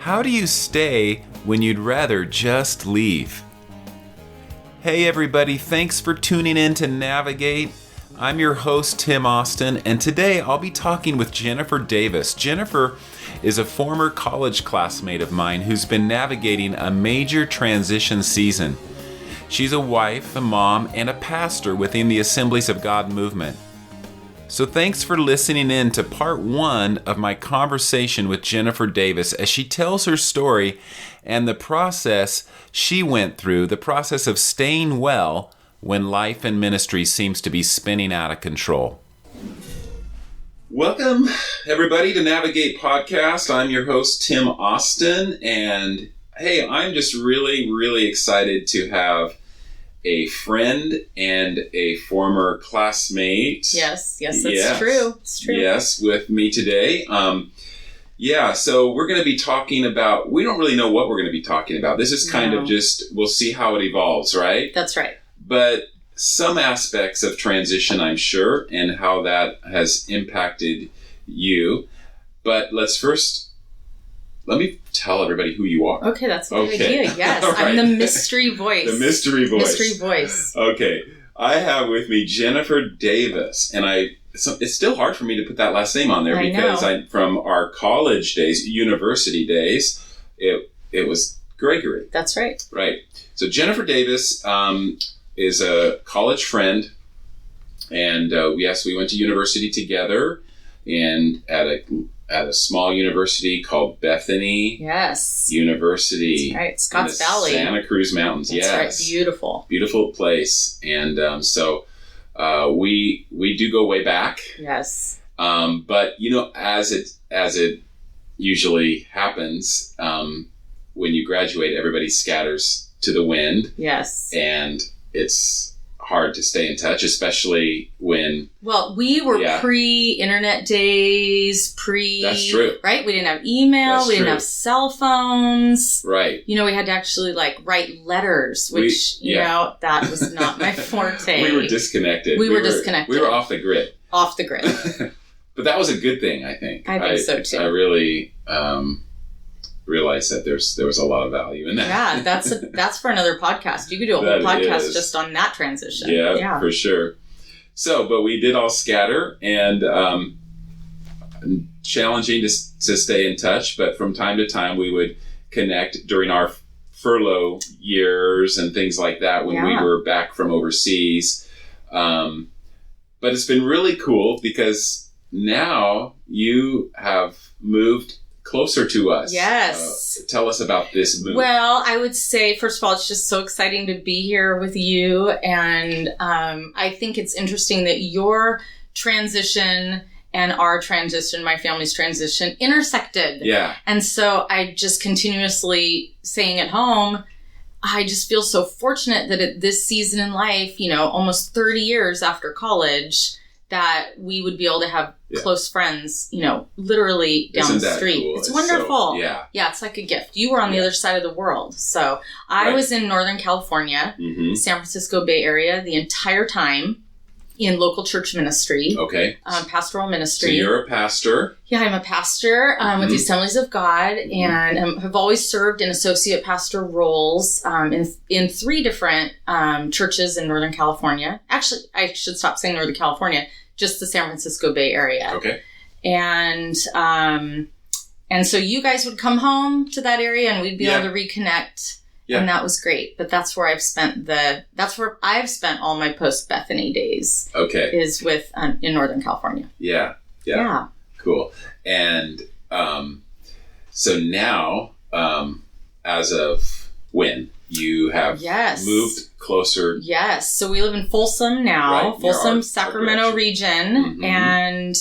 How do you stay when you'd rather just leave? Hey everybody, thanks for tuning in to Navigate. I'm your host, Tim Austin, and today I'll be talking with Jennifer Davis. Jennifer is a former college classmate of mine who's been navigating a major transition season. She's a wife, a mom, and a pastor within the Assemblies of God movement. So thanks for listening in to part one of my conversation with Jennifer Davis as she tells her story and the process she went through, the process of staying well when life and ministry seems to be spinning out of control. Welcome, everybody, to Navigate Podcast. I'm your host, Tim Austin, and hey, I'm just really excited to have a friend and a former classmate. Yes, that's true. It's true. Yes, with me today. So we're going to be talking about, we don't really know what we're going to be talking about. This is kind of just, we'll see how it evolves, right? That's right. But some aspects of transition, I'm sure, and how that has impacted you. But let me tell everybody who you are. Okay, that's a good idea. Yes, right. I'm the mystery voice. The mystery voice. Mystery voice. Okay, I have with me Jennifer Davis, and it's still hard for me to put that last name on there because from our college days, university days, it was Gregory. That's right. Right. So Jennifer Davis is a college friend, and yes, we went to university together, and at a small university called Bethany. Yes. University. That's right. Scotts Valley. Santa Cruz Mountains. That's right. Beautiful. Beautiful place. And so we do go way back. Yes. But as it usually happens, when you graduate, everybody scatters to the wind. Yes. And it's hard to stay in touch, especially when... Well, we were pre-internet days, That's true. Right? We didn't have email. We didn't have cell phones. Right. We had to actually write letters, which, that was not my forte. We were disconnected. We were disconnected. We were off the grid. Off the grid. But that was a good thing, I think. I think so, too. I really... realized that there was a lot of value in that. Yeah, that's for another podcast. You could do a whole podcast just on that transition. Yeah, for sure. So, but we did all scatter, and challenging to stay in touch, but from time to time we would connect during our furlough years and things like that when we were back from overseas. But it's been really cool because now you have moved closer to us. Yes. Tell us about this move. Well, I would say, first of all, it's just so exciting to be here with you. And I think it's interesting that your transition and our transition, my family's transition, intersected. Yeah. And so I just continuously saying at home, I just feel so fortunate that at this season in life, almost 30 years after college, that we would be able to have close friends, literally down the street. Cool? It's wonderful. So, yeah, it's like a gift. You were on the other side of the world. So I was in Northern California, San Francisco Bay Area, the entire time in local church ministry. Okay. Pastoral ministry. So you're a pastor. Yeah, I'm a pastor with the Assemblies of God, and have always served in associate pastor roles in 3 different churches in Northern California. Actually, I should stop saying Northern California, just the San Francisco Bay Area. Okay. And so you guys would come home to that area, and we'd be able to reconnect. Yeah. And that was great. But that's where I've spent all my post-Bethany days. Okay. Is in Northern California. Yeah. Cool. And so now, as of when you have moved closer. Yes. So we live in Folsom now, Folsom, Sacramento region. And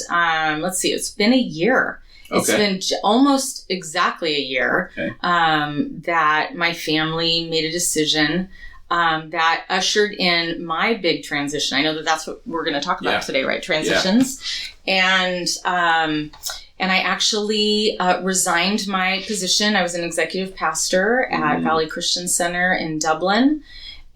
let's see, it's been a year. It's been almost exactly a year that my family made a decision that ushered in my big transition. I know that that's what we're going to talk about today, right? Transitions. And I actually resigned my position. I was an executive pastor at Valley Christian Center in Dublin.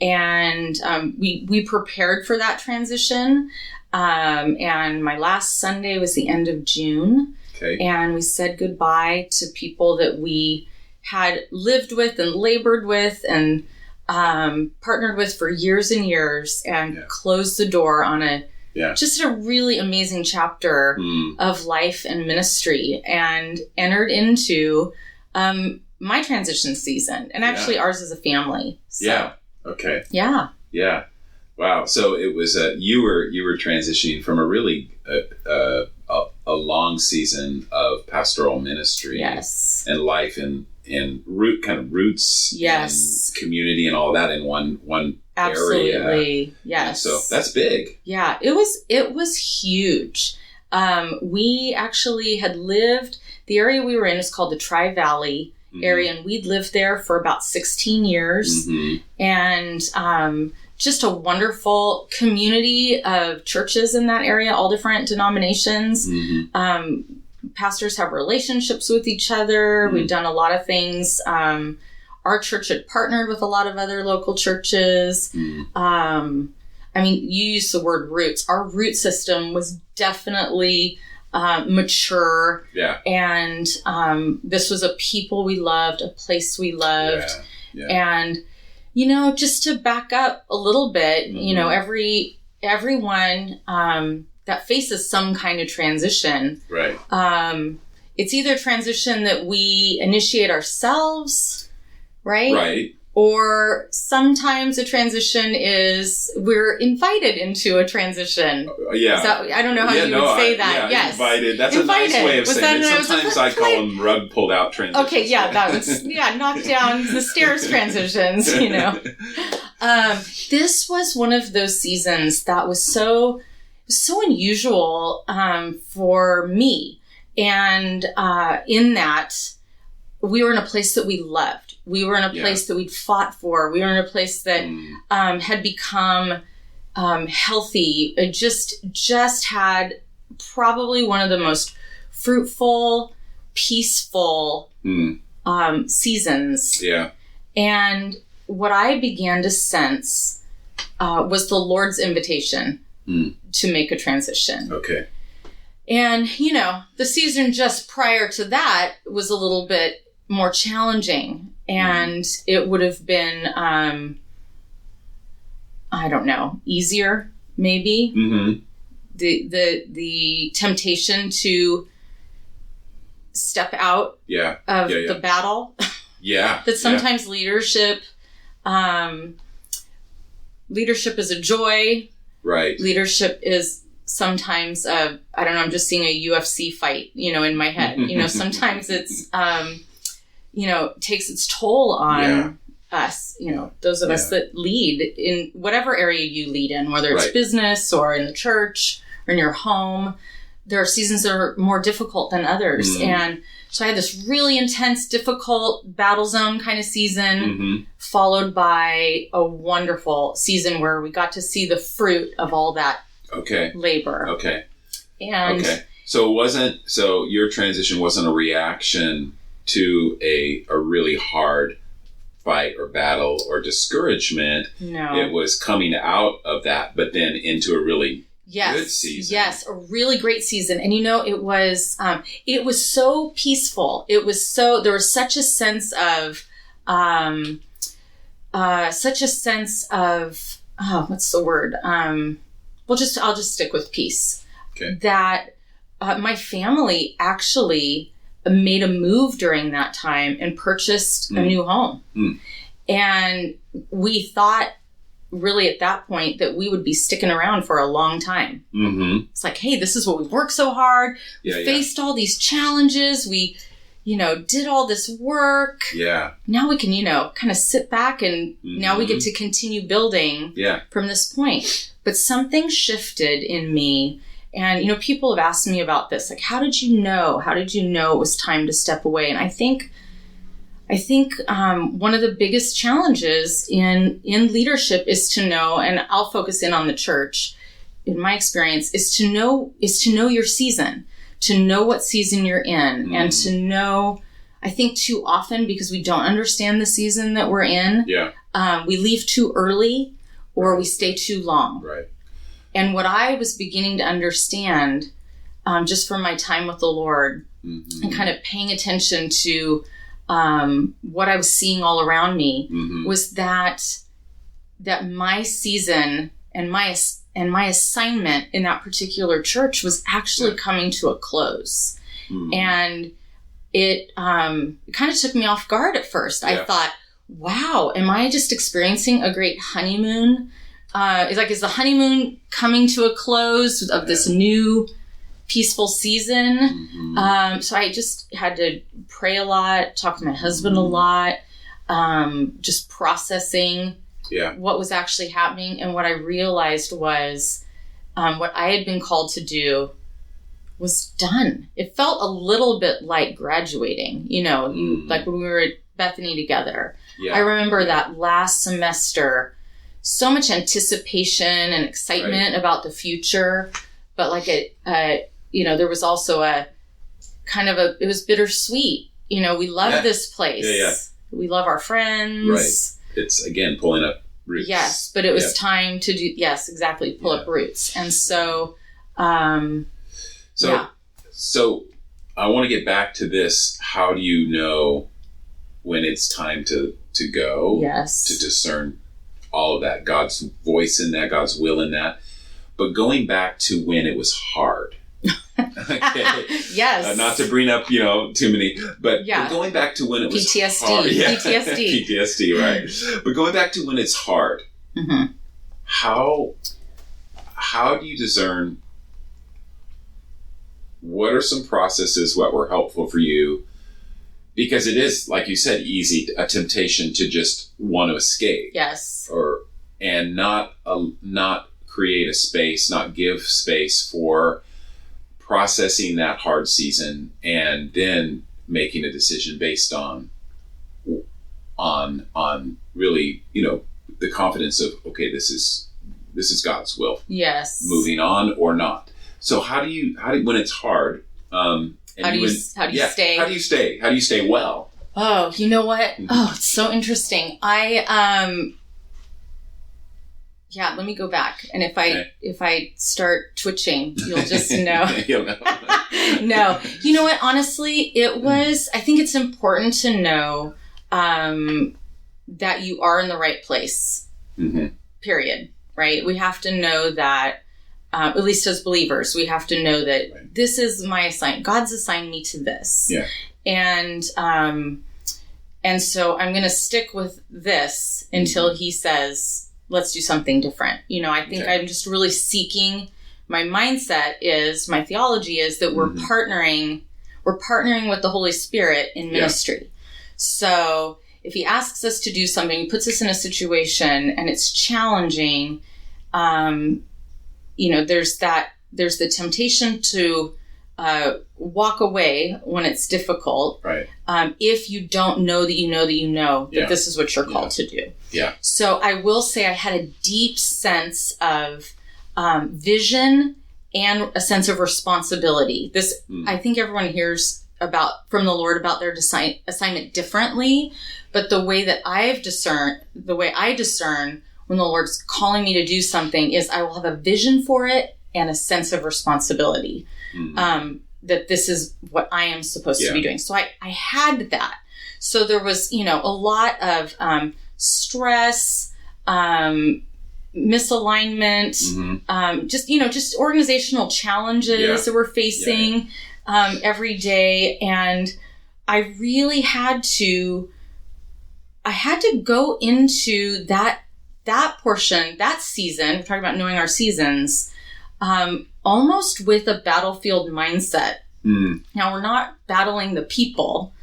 And we prepared for that transition. And my last Sunday was the end of June. Okay. And we said goodbye to people that we had lived with and labored with and partnered with for years and years, and closed the door on just a really amazing chapter of life and ministry, and entered into my transition season, and actually ours as a family. So, Okay. Yeah. Yeah. Wow. So it was you were transitioning from a really a long season of pastoral ministry and life and roots and community and all that in one area. Yes. And so that's big. Yeah, it was huge. We actually had lived, the area we were in is called the Tri-Valley area, and we'd lived there for about 16 years. And just a wonderful community of churches in that area, all different denominations. Pastors have relationships with each other. We've done a lot of things. Our church had partnered with a lot of other local churches. I mean, you use the word roots. Our root system was definitely mature. Yeah. And this was a people we loved, a place we loved. Yeah. And, you know, just to back up a little bit, you know, everyone that faces some kind of transition. Right. It's either transition that we initiate ourselves, right? Right. Or sometimes a transition is we're invited into a transition. Yeah. I don't know how you would say that. Yeah, yes. Invited. That's invited. A nice way of saying it. Sometimes I call them rug pulled out transitions. Okay, yeah, that was, knock down the stairs transitions, you know. This was one of those seasons that was so unusual for me. And in that, we were in a place that we loved. We were in a place that we'd fought for. We were in a place that had become healthy. It just had probably one of the most fruitful, peaceful seasons. Yeah. And what I began to sense was the Lord's invitation to make a transition. Okay. And, you know, the season just prior to that was a little bit more challenging. And it would have been, I don't know, easier, maybe. The temptation to step out of the battle. That sometimes leadership is a joy. Right. Leadership is sometimes I don't know, I'm just seeing a UFC fight, you know, in my head. You know, sometimes it's you know, takes its toll on us, you know, those of us that lead in whatever area you lead in, whether it's business or in the church or in your home. There are seasons that are more difficult than others. And so I had this really intense, difficult battle zone kind of season, followed by a wonderful season where we got to see the fruit of all that labor. Okay. And so your transition wasn't a reaction to a really hard fight or battle or discouragement. No. It was coming out of that, but then into a really good season. Yes, a really great season. And you know, it was so peaceful. There was such a sense of what's the word? I'll just stick with peace. Okay. That my family actually made a move during that time and purchased a new home. And we thought really at that point that we would be sticking around for a long time. It's like, hey, this is what we worked so hard. We faced all these challenges. We, you know, did all this work. Yeah. Now we can, you know, kind of sit back and now we get to continue building from this point. But something shifted in me. And, you know, people have asked me about this. Like, how did you know? How did you know it was time to step away? And I think one of the biggest challenges in leadership is to know, and I'll focus in on the church, in my experience, is to know your season, to know what season you're in, and to know, I think too often, because we don't understand the season that we're in, we leave too early or we stay too long. Right. And what I was beginning to understand, just from my time with the Lord and kind of paying attention to what I was seeing all around me Mm-hmm. was that my season and my assignment in that particular church was actually coming to a close. Mm-hmm. And it kind of took me off guard at first. Yeah. I thought, wow, am I just experiencing a great honeymoon? Is the honeymoon coming to a close of this new peaceful season? Mm-hmm. So I just had to pray a lot, talk to my husband a lot, just processing what was actually happening. And what I realized was what I had been called to do was done. It felt a little bit like graduating, like when we were at Bethany together. Yeah. I remember that last semester, so much anticipation and excitement about the future, but like there was also it was bittersweet. We love this place. Yeah. We love our friends. Right. It's again pulling up roots. Yes, but it was time to do pull up roots. And so So I want to get back to this. How do you know when it's time to go? Yes. To discern all of that, God's voice in that, God's will in that. But going back to when it was hard. Okay. Yes. Not to bring up, too many, but going back to when it was PTSD. hard. Yeah. PTSD. PTSD, right. But going back to when it's hard, mm-hmm. how do you discern what are some processes what were helpful for you? Because it is, like you said, a temptation to just want to escape. Yes. And not create a space, not give space for processing that hard season and then making a decision based on really, the confidence of, okay, this is God's will. Yes. Moving on or not. So how do you when it's hard, how do you stay? How do you stay well? Oh, you know what? Oh, it's so interesting. Let me go back. And if I start twitching, you'll just know. You'll know. No. You know what? Honestly, I think it's important to know that you are in the right place. Mm-hmm. Period. Right? We have to know that, at least as believers, we have to know that this is my assignment. God's assigned me to this. Yeah. And so I'm going to stick with this until he says, let's do something different. I think I'm just really seeking, my mindset is, my theology is that we're partnering with the Holy Spirit in ministry. So if he asks us to do something, he puts us in a situation and it's challenging, there's the temptation to walk away when it's difficult. Right. If you don't know that this is what you're called to do. Yeah. So I will say I had a deep sense of vision and a sense of responsibility. This, I think everyone hears from the Lord about their assignment differently, but the way I discern when the Lord's calling me to do something is I will have a vision for it and a sense of responsibility. That this is what I am supposed to be doing. So I had that. So there was, a lot of stress, misalignment, just organizational challenges that we're facing every day. And I really had to go into that portion, that season, we're talking about knowing our seasons, almost with a battlefield mindset. Now, we're not battling the people,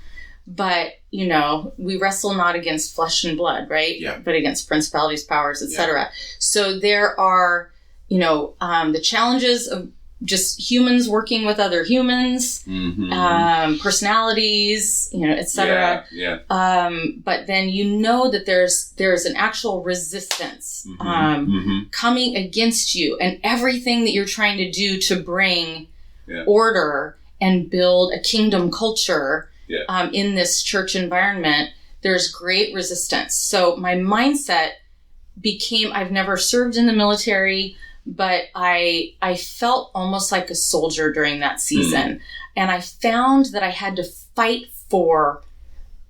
but, we wrestle not against flesh and blood, right? Yeah. But against principalities, powers, etc. So there are, the challenges of just humans working with other humans, personalities, etc. But then that there's an actual resistance coming against you, and everything that you're trying to do to bring order and build a kingdom culture in this church environment, there's great resistance. So my mindset became, I've never served in the military, but I felt almost like a soldier during that season. And I found that I had to fight for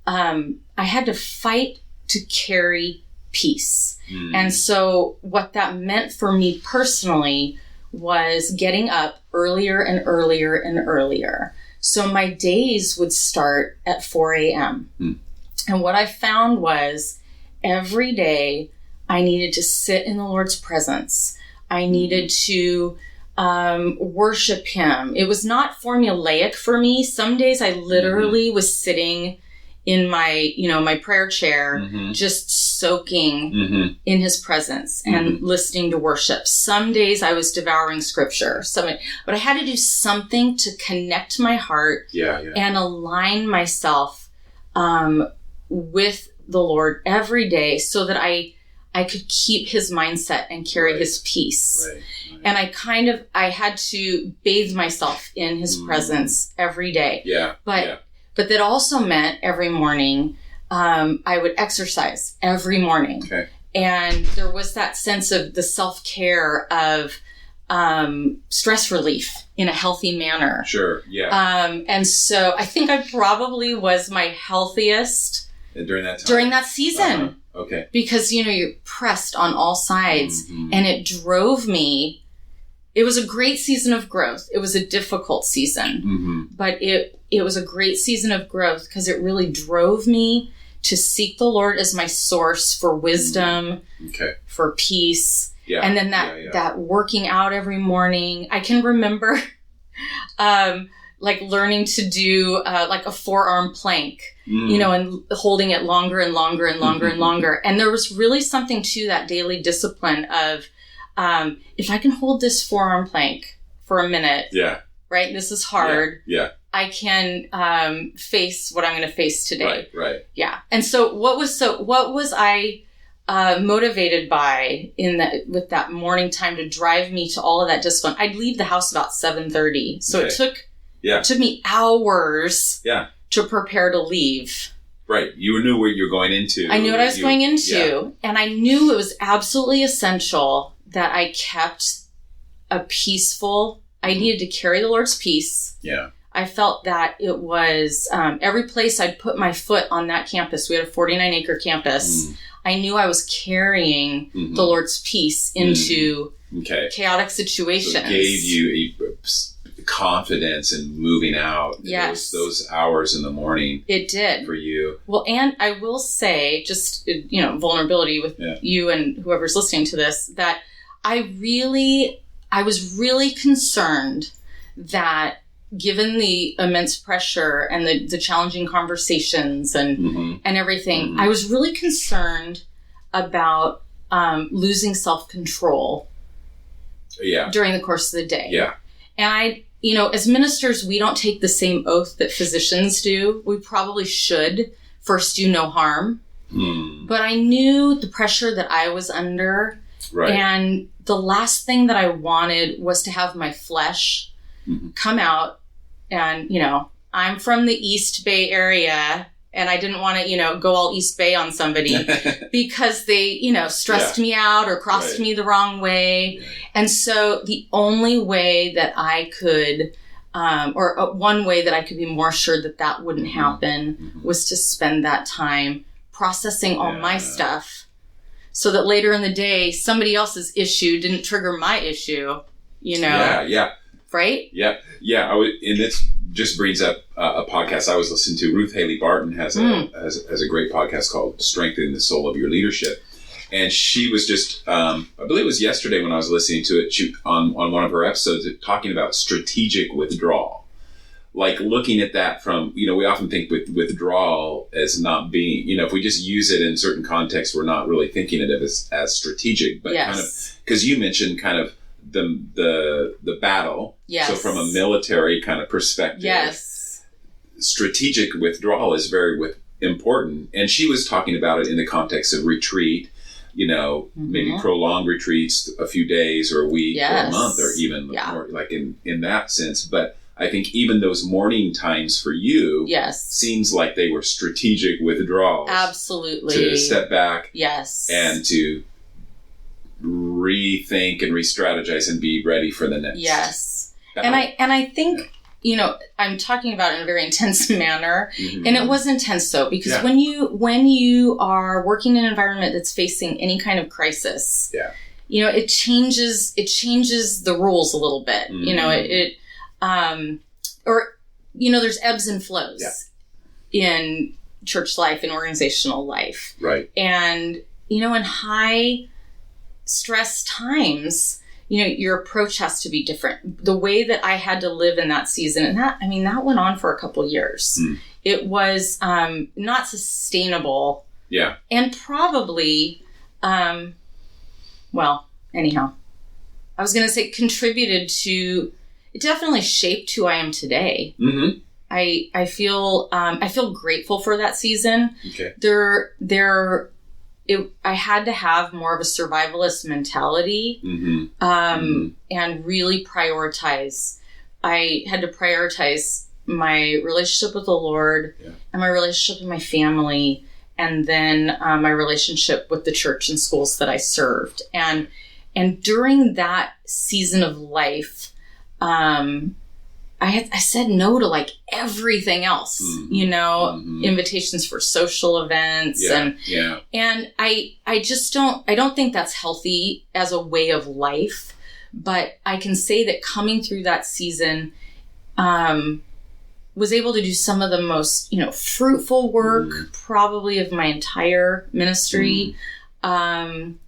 I had to fight to carry peace. And so what that meant for me personally was getting up earlier and earlier and earlier. So my days would start at 4 a.m. And what I found was every day I needed to sit in the Lord's presence. I needed to worship him. It was not formulaic for me. Some days I literally was sitting in my, my prayer chair, just soaking in his presence and listening to worship. Some days I was devouring scripture. But I had to do something to connect my heart and align myself with the Lord every day so that I could keep his mindset and carry his peace. Right. And I had to bathe myself in his presence every day. But that also meant every morning, I would exercise every morning. Okay. And there was that sense of the self-care of stress relief in a healthy manner. Sure, yeah. And so I think I probably was my healthiest during that time? During that season. Okay. Because, you're pressed on all sides. And it drove me. It was a great season of growth. It was a difficult season. But it was a great season of growth because it really drove me to seek the Lord as my source for wisdom, for peace. Yeah. And then that working out every morning. I can remember learning to do a forearm plank, and holding it longer and longer and longer and longer. And there was really something to that daily discipline of, if I can hold this forearm plank for a minute, right? This is hard. I can face what I'm going to face today. Right. Yeah. And so what was I motivated by with that morning time to drive me to all of that discipline? I'd leave the house about 7:30. So it took me hours to prepare to leave. Right. You knew where you were going into. I knew what I was going into. And I knew it was absolutely essential that I kept a peaceful, I needed to carry the Lord's peace. Yeah. I felt that it was every place I'd put my foot on that campus. We had a 49-acre campus. I knew I was carrying the Lord's peace into chaotic situations. So it gave you a confidence in moving out. Yes. Those hours in the morning. It did. For you. Well, and I will say, just, vulnerability with you and whoever's listening to this, that I was really concerned that given the immense pressure and the challenging conversations and everything, I was really concerned about losing self-control during the course of the day. Yeah. And as ministers, we don't take the same oath that physicians do. We probably should. First, do no harm. But I knew the pressure that I was under. Right. And the last thing that I wanted was to have my flesh come out. And, I'm from the East Bay area, and I didn't want to, go all East Bay on somebody because they, stressed me out or crossed me the wrong way. Yeah. And so the only way that I could, one way that I could be more sure that wouldn't happen was to spend that time processing all my stuff so that later in the day, somebody else's issue didn't trigger my issue, Yeah. Right? Yeah. And this just brings up a podcast I was listening to. Ruth Haley Barton has a great podcast called Strengthening the Soul of Your Leadership. And she was just, I believe it was yesterday when I was listening to it, on one of her episodes, talking about strategic withdrawal. Like looking at that from, we often think with withdrawal as not being, if we just use it in certain contexts, we're not really thinking of it as strategic. But kind of, because you mentioned kind of the battle. Yes. So from a military kind of perspective, strategic withdrawal is very important. And she was talking about it in the context of retreat, maybe prolonged retreats, a few days or a week or a month or even more like in that sense. But I think even those morning times for you seems like they were strategic withdrawals. Absolutely. To step back and to rethink and re-strategize and be ready for the next. Yes. Battle. And I think I'm talking about it in a very intense manner, Mm-hmm. and it was intense though, because when you are working in an environment that's facing any kind of crisis, it changes the rules a little bit. Mm-hmm. There's ebbs and flows in church life and organizational life. Right. And, in high stress times, your approach has to be different. The way that I had to live in that season, and that went on for a couple years. Mm. It was not sustainable. Yeah. And probably, anyhow, I was going to say contributed to, it definitely shaped who I am today. Mm-hmm. I feel grateful for that season. Okay. I had to have more of a survivalist mentality, and really prioritize. I had to prioritize my relationship with the Lord and my relationship with my family, and then my relationship with the church and schools that I served. And during that season of life, I said no to like everything else, invitations for social events. And I don't think that's healthy as a way of life, but I can say that coming through that season, was able to do some of the most, fruitful work probably of my entire ministry. And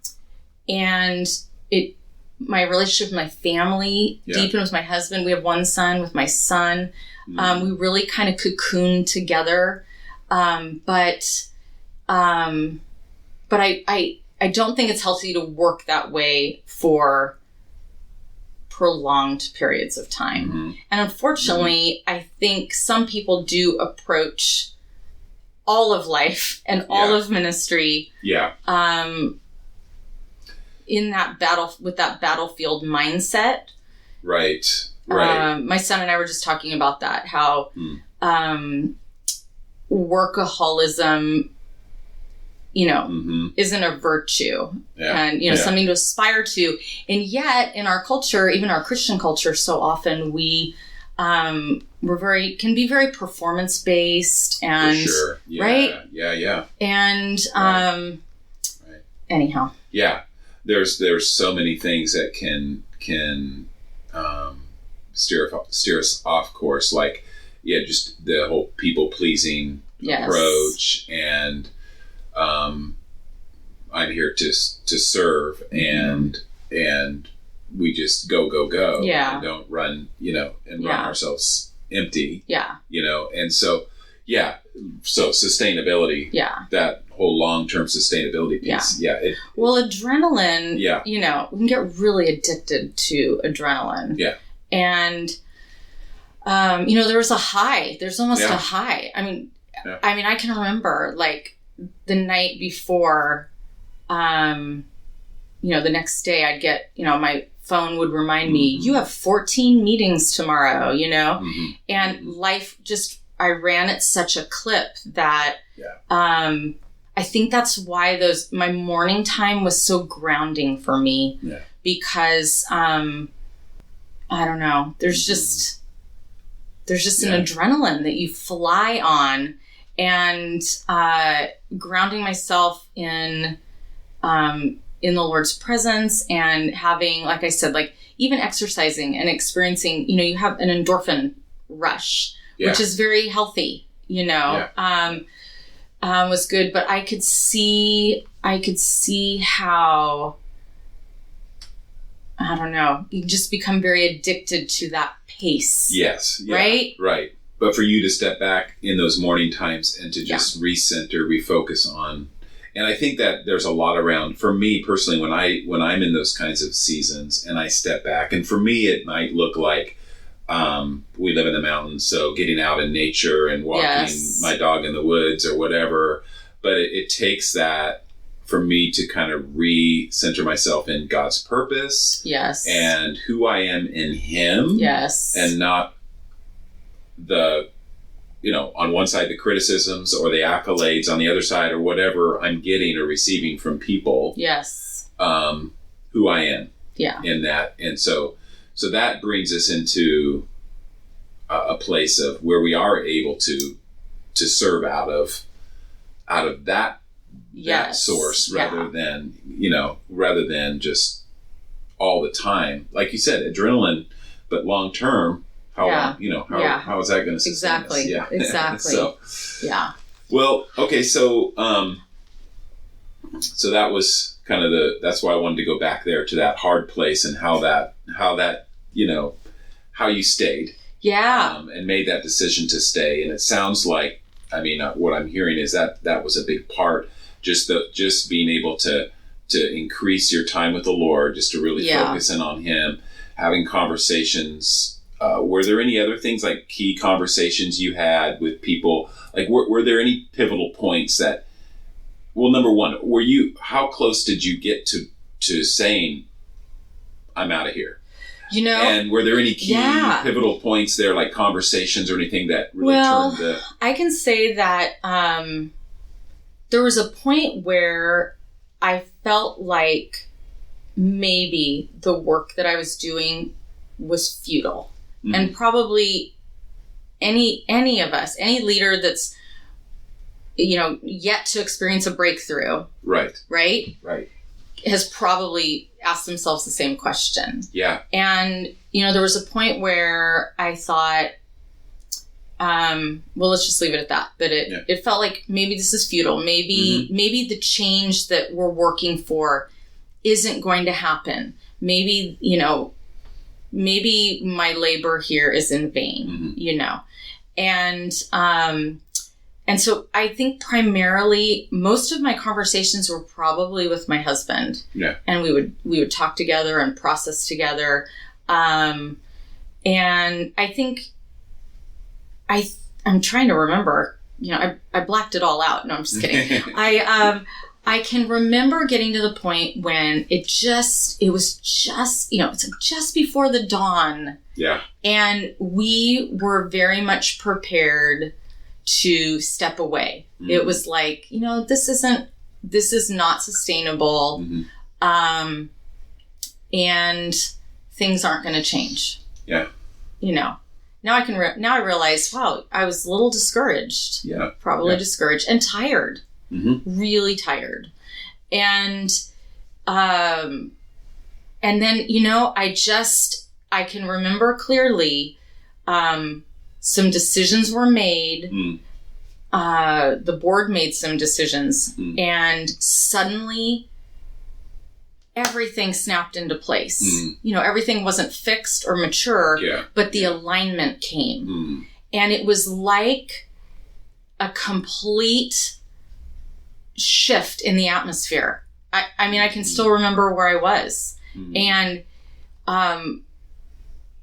my relationship with my family deepened with my husband. We have one son. With my son, we really kind of cocooned together. But I don't think it's healthy to work that way for prolonged periods of time. Mm-hmm. And unfortunately, I think some people do approach all of life and all of ministry. In that with that battlefield mindset. Right. My son and I were just talking about that, how workaholism, isn't a virtue and, something to aspire to. And yet in our culture, even our Christian culture, so often we, can be very performance based and, for sure. right? Yeah. And, anyhow. Yeah. There's so many things that can steer us off course, like just the whole people pleasing approach, and I'm here to serve, and we just go and don't run run ourselves empty, and so sustainability, that whole long-term sustainability piece. Adrenaline, we can get really addicted to adrenaline. And, there was a high. There's almost a high. I can remember, like, the night before, the next day I'd get, my phone would remind me, you have 14 meetings tomorrow, and life just, I ran at such a clip that, I think that's why my morning time was so grounding for me, because, I don't know, there's just an adrenaline that you fly on, and, grounding myself in the Lord's presence, and having, like I said, like even exercising and experiencing, you have an endorphin rush, which is very healthy, was good, but I could see how, I don't know, you just become very addicted to that pace. Yes. Yeah, right? Right. But for you to step back in those morning times and to just recenter, refocus on, and I think that there's a lot around, for me personally, when I'm in those kinds of seasons and I step back, and for me it might look like, we live in the mountains, so getting out in nature and walking my dog in the woods or whatever, but it takes that for me to kind of re-center myself in God's purpose, and who I am in Him, and not the, on one side the criticisms or the accolades, on the other side, or whatever I'm getting or receiving from people, who I am in that. And so that brings us into a place of where we are able to serve out of that source rather than just all the time, like you said, adrenaline, but long term, how is that going to sustain us? Yeah, exactly. So, well, okay, so that was kind of that's why I wanted to go back there to that hard place and how you stayed. Yeah. And made that decision to stay. And it sounds like, what I'm hearing is that was a big part, just being able to increase your time with the Lord, just to really focus in on Him, having conversations. Were there any other things, like key conversations you had with people? Like, were there any pivotal points that, well, number one, how close did you get to saying, I'm out of here? And were there any key pivotal points there, like conversations or anything that really turned the... I can say that there was a point where I felt like maybe the work that I was doing was futile. Mm-hmm. And probably any of us, any leader that's, yet to experience a breakthrough. Right. Has probably asked themselves the same question. Yeah. And, there was a point where I thought, let's just leave it at that. But it felt like maybe this is futile. Maybe the change that we're working for isn't going to happen. Maybe, maybe my labor here is in vain, And so I think primarily most of my conversations were probably with my husband. Yeah. And we would talk together and process together. And I think I'm trying to remember, I blacked it all out. No, I'm just kidding. I can remember getting to the point when it was just before the dawn. Yeah. And we were very much prepared to step away. Mm-hmm. It was like, this is not sustainable. Mm-hmm. And things aren't going to change. Yeah. Now I realize, wow, I was a little discouraged. Yeah. Probably discouraged and tired. Mm-hmm. Really tired. And then, I can remember clearly, some decisions were made. The board made some decisions, and suddenly everything snapped into place. Everything wasn't fixed or mature, but the alignment came. And it was like a complete shift in the atmosphere. I can still remember where I was. And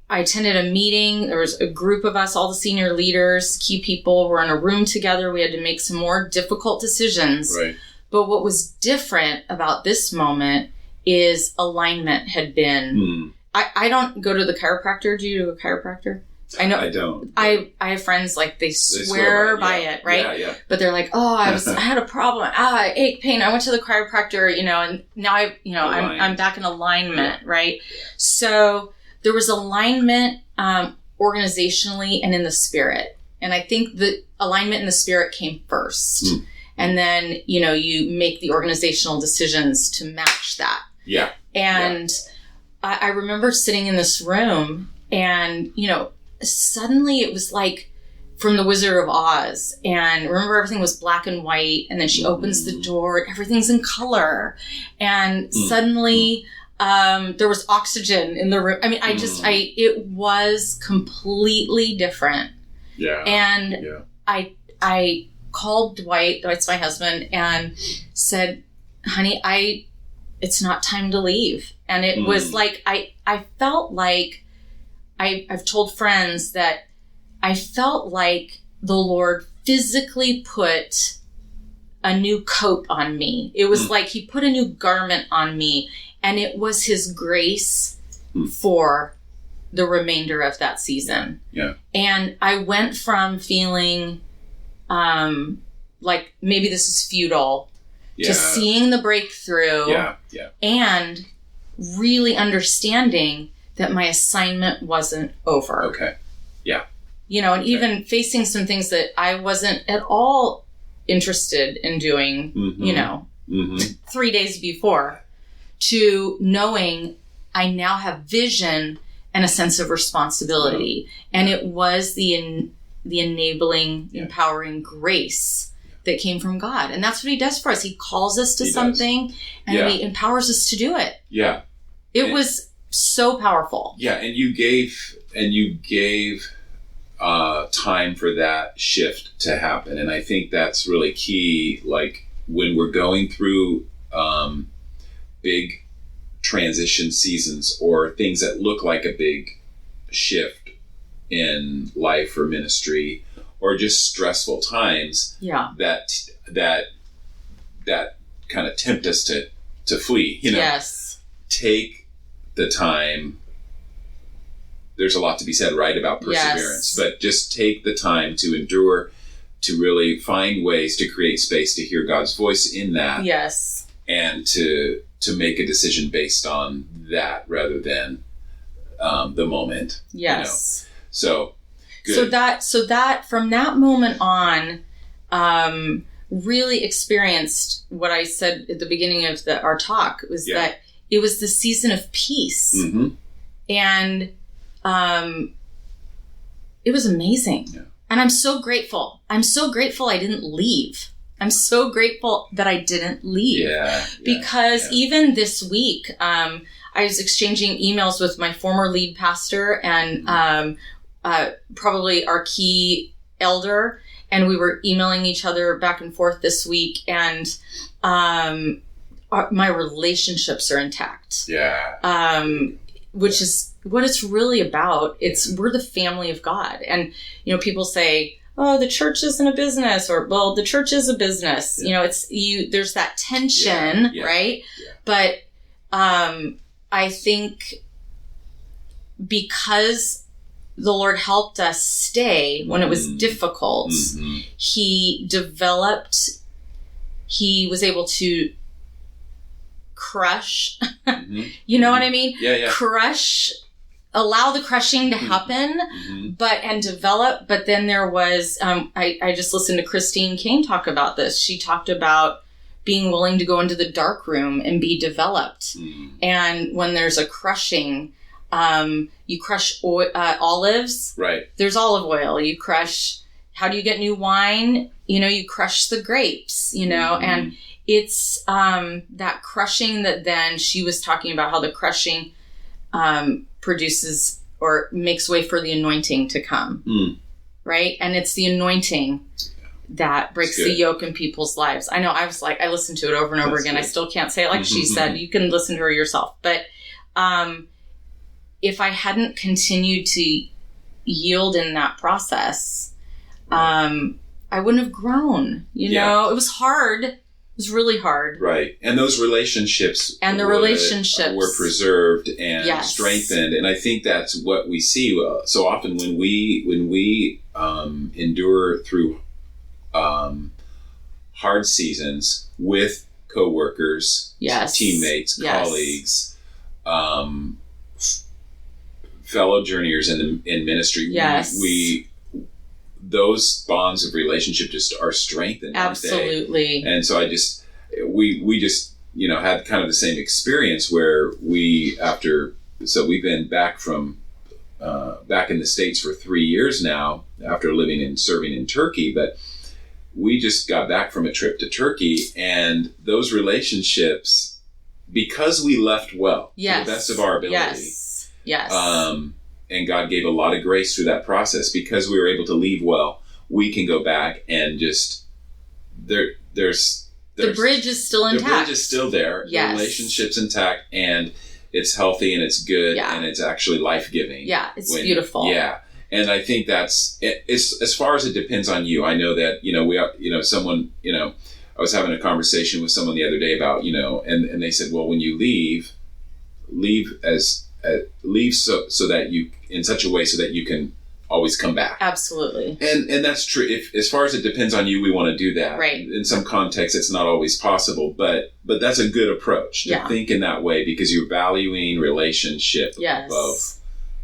I attended a meeting. There was a group of us, all the senior leaders, key people were in a room together. We had to make some more difficult decisions. Right. But what was different about this moment is alignment had been... I don't go to the chiropractor. Do you go to a chiropractor? I know. I don't. I have friends, like, they swear by it, right? Yeah. But they're like, I had a problem. Ache, pain. I went to the chiropractor, and now I'm back in alignment, right? So... there was alignment organizationally and in the spirit. And I think the alignment in the spirit came first. And then, you make the organizational decisions to match that. Yeah. And I remember sitting in this room and, suddenly it was like from the Wizard of Oz. And remember, everything was black and white. And then she opens the door and everything's in color. And suddenly... there was oxygen in the room. It was completely different. Yeah. And I called Dwight's my husband, and said, honey, it's not time to leave. And it was like, I felt like, I've told friends that I felt like the Lord physically put a new coat on me. It was like He put a new garment on me. And it was His grace for the remainder of that season. Yeah. And I went from feeling like maybe this is futile to seeing the breakthrough. Yeah. And really understanding that my assignment wasn't over. Okay. Yeah. and even facing some things that I wasn't at all interested in doing, 3 days before, to knowing I now have vision and a sense of responsibility. And it was the enabling, empowering grace that came from God. And that's what he does for us. He calls us to something and he empowers us to do it. Yeah. It was so powerful. Yeah. And you gave time for that shift to happen. And I think that's really key. Like when we're going through big transition seasons or things that look like a big shift in life or ministry or just stressful times that kind of tempt us to flee, Yes. Take the time. There's a lot to be said, right, about perseverance, but just take the time to endure, to really find ways to create space to hear God's voice in that. Yes. And to make a decision based on that rather than the moment. Yes. So good. So that from that moment on, really experienced what I said at the beginning of our talk was that it was the season of peace. Mm-hmm. And it was amazing. Yeah. And I'm so grateful. I didn't leave. I'm so grateful that I didn't leave. Because even this week, I was exchanging emails with my former lead pastor and probably our key elder. And we were emailing each other back and forth this week. And my relationships are intact. Yeah. Which is what it's really about. We're the family of God. And, people say, oh, the church isn't a business, or, well, the church is a business. Yeah. There's that tension, right? Yeah. But I think because the Lord helped us stay when it was difficult, he was able to crush, you know what I mean? Crush, allow the crushing to happen, and develop. But then there was, I just listened to Christine Kane talk about this. She talked about being willing to go into the dark room and be developed. And when there's a crushing, you crush olives. Right. There's olive oil. You crush, how do you get new wine? You crush the grapes, and it's that crushing that then she was talking about, how the crushing produces or makes way for the anointing to come. Right? And it's the anointing that breaks the yoke in people's lives. I know, I listened to it over and over again. Good. I still can't say it like she said. You can listen to her yourself. But if I hadn't continued to yield in that process, I wouldn't have grown. It was hard. It was really hard. Right. And those relationships were preserved and strengthened. And I think that's what we see so often when we endure through hard seasons with coworkers, teammates, colleagues, fellow journeyers in ministry. Those bonds of relationship just are strengthened. Absolutely. And so we just had kind of the same experience where we've been back in the States for 3 years now after living and serving in Turkey, but we just got back from a trip to Turkey, and those relationships, because we left well, to the best of our ability. Yes. And God gave a lot of grace through that process. Because we were able to leave well, we can go back and just the bridge is still intact. The bridge is still there. Yes. The relationship's intact, and it's healthy, and it's good, and it's actually life-giving. Yeah, it's beautiful. Yeah. And I think that's it. As far as it depends on you. I know that, someone, I was having a conversation with someone the other day about, and they said, well, when you leave so that you, in such a way so that you can always come back. Absolutely. And that's true. If, as far as it depends on you, we want to do that. Right. In some contexts, it's not always possible, but that's a good approach to think in that way, because you're valuing relationship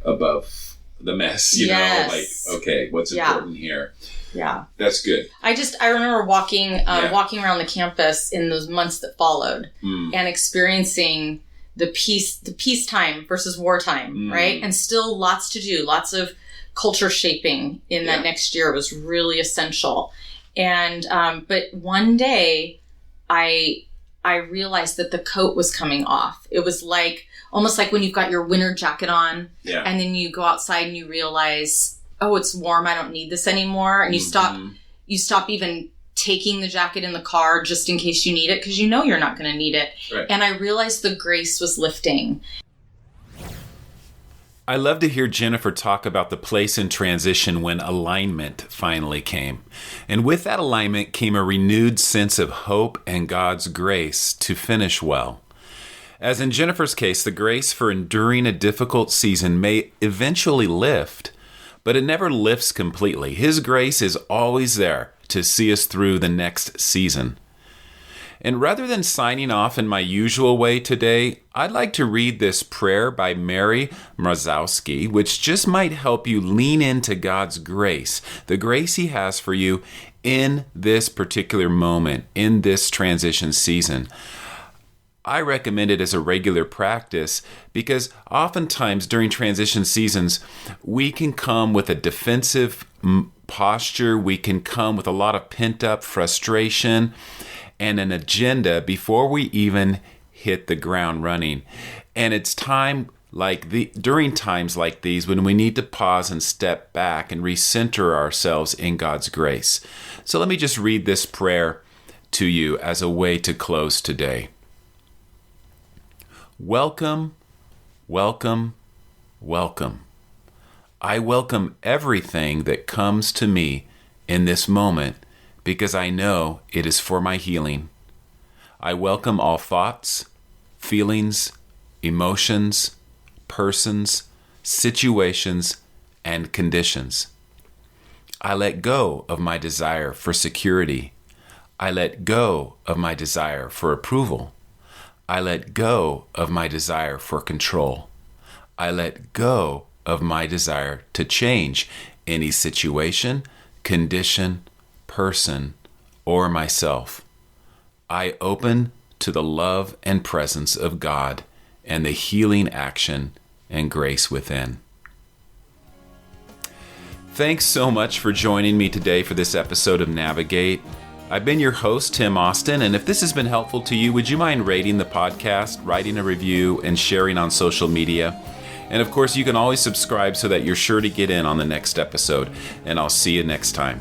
above the mess, you know, like, okay, what's important here? Yeah. That's good. I remember walking around the campus in those months that followed and experiencing the peacetime versus wartime, right? And still lots to do, lots of culture shaping in that next year was really essential. And, but one day I realized that the coat was coming off. It was like, almost like when you've got your winter jacket on and then you go outside and you realize, oh, it's warm. I don't need this anymore. And you stop even taking the jacket in the car just in case you need it because you know you're not going to need it. Right. And I realized the grace was lifting. I love to hear Jennifer talk about the place in transition when alignment finally came. And with that alignment came a renewed sense of hope and God's grace to finish well. As in Jennifer's case, the grace for enduring a difficult season may eventually lift, but it never lifts completely. His grace is always there to see us through the next season. And rather than signing off in my usual way today, I'd like to read this prayer by Mary Mrazowski, which just might help you lean into God's grace, the grace He has for you in this particular moment, in this transition season. I recommend it as a regular practice because oftentimes during transition seasons, we can come with a defensive posture. We can come with a lot of pent-up frustration and an agenda before we even hit the ground running. And it's during times like these when we need to pause and step back and recenter ourselves in God's grace. So let me just read this prayer to you as a way to close today. Welcome, welcome, welcome. I welcome everything that comes to me in this moment because I know it is for my healing. I welcome all thoughts, feelings, emotions, persons, situations, and conditions. I let go of my desire for security. I let go of my desire for approval. I let go of my desire for control. I let go of my desire to change any situation, condition, person, or myself. I open to the love and presence of God and the healing action and grace within. Thanks so much for joining me today for this episode of Navigate. I've been your host, Tim Austin, and if this has been helpful to you, would you mind rating the podcast, writing a review, and sharing on social media? And of course, you can always subscribe so that you're sure to get in on the next episode, and I'll see you next time.